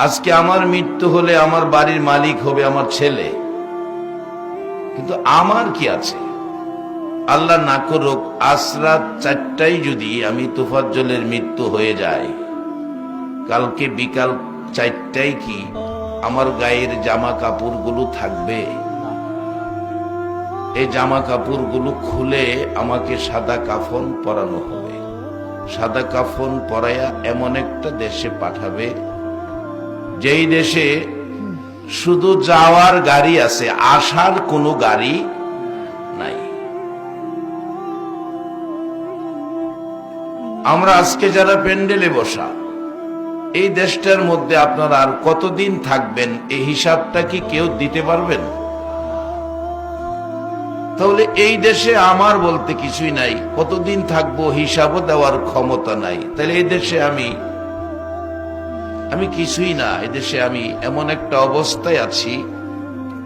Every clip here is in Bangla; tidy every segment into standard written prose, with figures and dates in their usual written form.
আজকে আমার মৃত্যু হলে আমার বাড়ির মালিক হবে আমার ছেলে, কিন্তু আমার কি আছে? আল্লাহ না করুক আজ রাত 4টায় যদি আমি তোফাজ্জলের মৃত্যু হয়ে যায়, কালকে বিকাল 4টায় কি আমার গায়ের জামা কাপড়গুলো থাকবে? এই জামা কাপড়গুলো খুলে আমাকে সাদা কাফন পরানো হবে। সাদা কাফন পরায়া এমন একটা দেশে পাঠাবে যেই দেশে শুধু যাওয়ার গাড়ি আছে, আসার কোনো গাড়ি নাই। আমরা আজকে যারা প্যান্ডেলে বসা, এই দেশটার মধ্যে আপনারা আর কতদিন থাকবেন এই হিসাবটা কি কেউ দিতে পারবেন? তাহলে এই দেশে আমার বলতে কিছুই নাই, কতদিন থাকবো হিসাবও দেওয়ার ক্ষমতা নাই। তাহলে এই দেশে আমি কিছুই না। এদেশে আমি এমন একটা অবস্থায় আছি,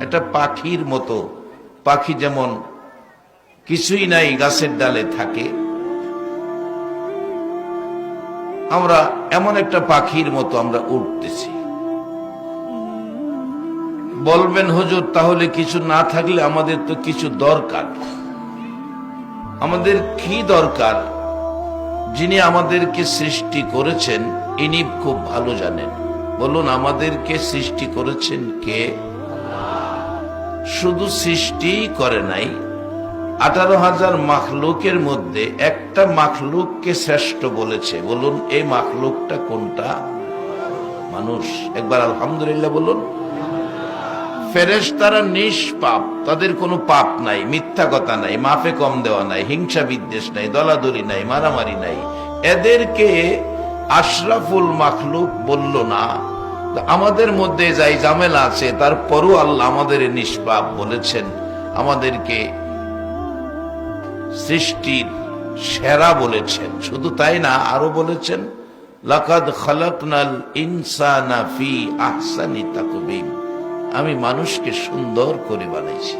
একটা পাখির মতো। পাখি যেমন কিছুই নাই, গাছের ডালে থাকে, আমরা এমন একটা পাখির মতো আমরা উঠতেছি। বলবেন হুজুর তাহলে কিছু না থাকলে আমাদের তো কিছু দরকার। আমাদের কি দরকার? যিনি আমাদেরকে সৃষ্টি করেছেন ইনি খুব ভালো জানেন। বলুন, আমাদেরকে সৃষ্টি করেছেন কে? শুধু সৃষ্টি করে নাই, 18,000 মাখলুকের মধ্যে একটা মাখলুককে শ্রেষ্ঠ বলেছে। বলুন এই মাখলুকটা কোনটা? মানুষ। একবার আলহামদুলিল্লাহ বলুন। ফেরেশতারা নিষ্পাপ, তাদের কোনো পাপ নাই, মিথ্যা কথা নাই, মাপে কম দেওয়া নাই, হিংসা বিদ্বেষ নাই, দলাদলি নাই, মারামারি নাই। এদেরকে আশরাফুল মাখলুক বলল না। আমাদের মধ্যে যাই ঝামেলা আছে, তারপরও আল্লাহ আমাদের নিষ্পাপ বলেছেন, আমাদেরকে সৃষ্টির সেরা বলেছেন। শুধু তাই না, আরো বলেছেন লাকাদ খালাকনাল ইনসানা ফি আহসানি তাকবীম, আমি মানুষকে সুন্দর করে বানাইছি।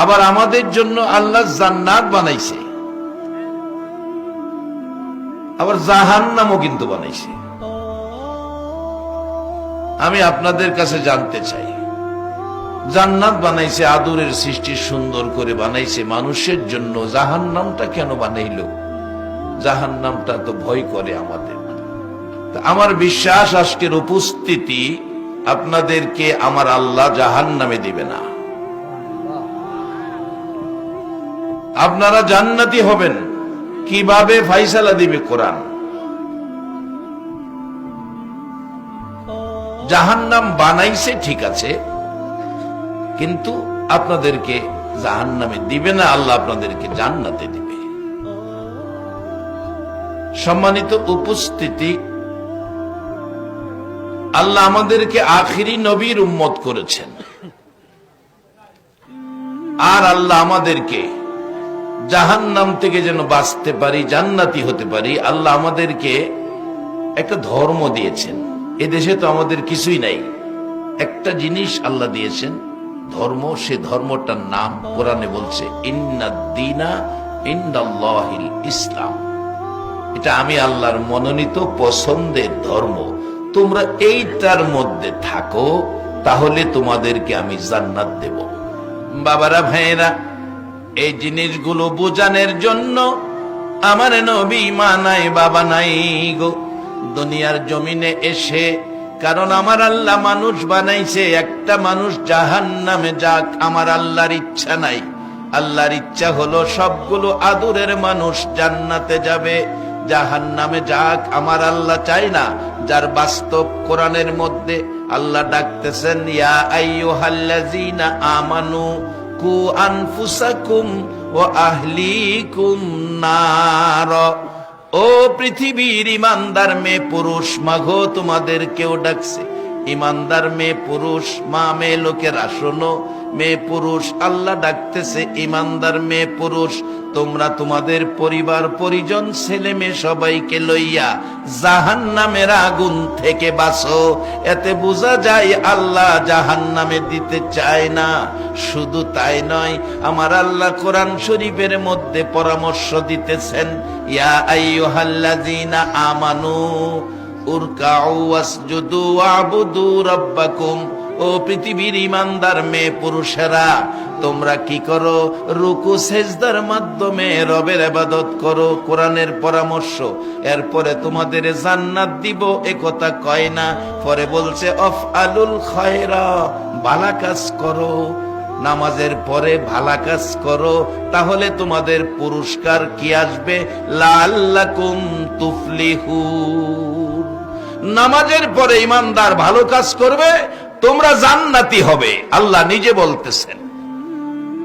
আবার আমাদের জন্য আল্লাহ জান্নাত বানাইছে, আবার জাহান্নামও কিন্তু বানাইছে। আমি আপনাদের কাছে জানতে চাই, জান্নাত বানাইছে, আদরের সৃষ্টি সুন্দর করে বানাইছে মানুষের জন্য, জাহান্নামটা কেন বানাইলো? জাহান্নামটা তো ভয় করে আমাদের। আমার বিশ্বাস আজকের উপস্থিতি আপনাদেরকে আমার আল্লাহ জাহান্নামে দিবে না, আপনারা জান্নাতি হবেন। কিভাবে ফাইসালা দিবে কোরআন। জাহান্নাম বানাইছে ঠিক আছে, কিন্তু আপনাদেরকে জাহান্নামে দিবে না, আল্লাহ আপনাদেরকে জান্নাতে দিবে। সম্মানিত উপস্থিতি, আল্লাহ আমাদেরকে আখিরি নবীর উম্মত করেছেন, আর আল্লাহ আমাদেরকে জাহান্নাম থেকে যেন বাঁচতে পারি, জান্নাতি হতে পারি, আল্লাহ আমাদেরকে একটা ধর্ম দিয়েছেন। এদেশে তো আমাদের কিছুই নাই, একটা জিনিস আল্লাহ দিয়েছেন, ধর্ম। সে ধর্মটার নাম কোরআনে বলছে ইন্নাদ-দীনা ইনদাল্লাহিল ইসলাম। এটা আমি আল্লাহর মনোনীত পছন্দের ধর্ম। তোমরা এইটার মধ্যে থাকো, তাহলে তোমাদেরকে আমি জান্নাত দেব। বাবারা, ভাইয়েরা, এই জিনিসগুলো বোঝানোর জন্য আমার নবী মা নাই বাবা নাই গো দুনিয়ার জমিনে এসে। কারণ আমার আল্লাহ মানুষ বানাইছে, একটা মানুষ জাহান্নামে যাক আমার আল্লাহর ইচ্ছা নাই। আল্লাহর ইচ্ছা হলো সবগুলো আদরের মানুষ জান্নাতে যাবে, জাহান্নামে যাক আমার আল্লাহ চাই না। যার বাস্তব কোরআনের মধ্যে আল্লাহ ডাকতেছেন, ইয়া আইয়ুহাল্লাযীনা আমানু কু আনফুসাকুম ওয়া আহলিকুম নার। ও পৃথিবীর ইমানদার মেয়ে পুরুষ, মাগো তোমাদেরকেও ডাকছে। ইমানদার মেয়ে পুরুষ, মা মেয়ে লোকেরা শোনো, মেয়ে পুরুষ আল্লাহ ডাকতেছে, ইমানদার মেয়ে পুরুষ তোমরা তোমাদের পরিবার পরিজন ছেলে মেয়ে সবাইকে লইয়া জাহান্নামের আগুন থেকে বাঁচো। এতে বোঝা যায় আল্লাহ জাহান্নামে দিতে চায় না। শুধু তাই নয়, আমার আল্লাহ কোরআন শরীফের মধ্যে পরামর্শ দিতেছেন, ইয়া আইয়ুহাল্লাযীনা আমানু উরকাউ ওয়াসজুদু ওয়াবুদু রাব্বাকুম। ও পৃথিবীর ইমানদার মেয়ে পুরুষেরা, তোমরা কি করো? রুকু সেজদার মাধ্যমে রবের ইবাদত করো। কোরআনের পরামর্শ। এরপরে তোমাদের জান্নাত দিব এ কথা কয় না, পরে বলছে আফআলুল খায়রা, ভালো কাজ করো। নামাজের পরে ভালো কাজ করো, তাহলে তোমাদের পুরস্কার কি আসবে? লাআল্লাকুম তুফলিহুন। নামাজের পরে ইমানদার ভালো কাজ করবে, তোমরা জান্নাতি হবে। আল্লাহ নিজে বলতেছেন।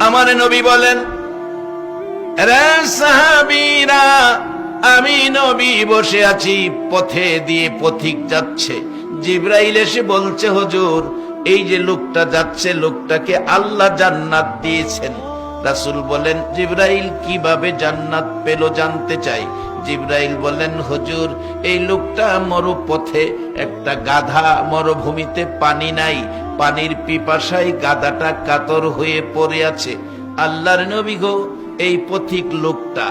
আমার নবী বলেন, রে সাহাবীরা, আমি নবী বসে আছি, পথে দিয়ে পথিক যাচ্ছে। জিবরাইল এসে বলছে, হুজুর, এই যে লোকটা যাচ্ছে, লোকটাকে আল্লাহ জান্নাত দিয়েছেন। রাসূল বলেন, জিবরাইল কিভাবে জান্নাত পেল জানতে চাই। জিবরাইল বলেন, হুজুর, এই লোকটা মরুপথে, একটা গাধা, মরুভূমিতে পানি নাই, পানির পিপাসায় গাধাটা কাতর হয়ে পড়ে আছে। আল্লাহর নবী গো, এই পথিক লোকটা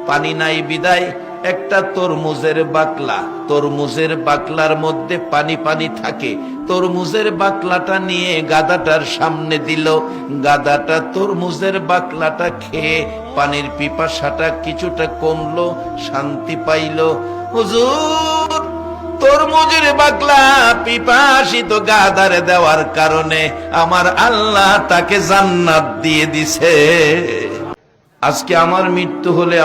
পানি নাই বিদায় একটা তরমুজের বাকলা, তরমুজের বাকলার মধ্যে পানি পানি থাকে, তরমুজের বাকলাটা নিয়ে গাধাটার সামনে দিল। গাধাটা তরমুজের বাকলাটা খেয়ে পানির পিপাসাটা কিছুটা কমলো, শান্তি পাইল। হুজুর, তরমুজের বাকলা পিপাসিত গাধারে দেওয়ার কারণে আমার আল্লাহ তাকে জান্নাত দিয়ে দিছে। আজকে আমার মৃত্যু হলে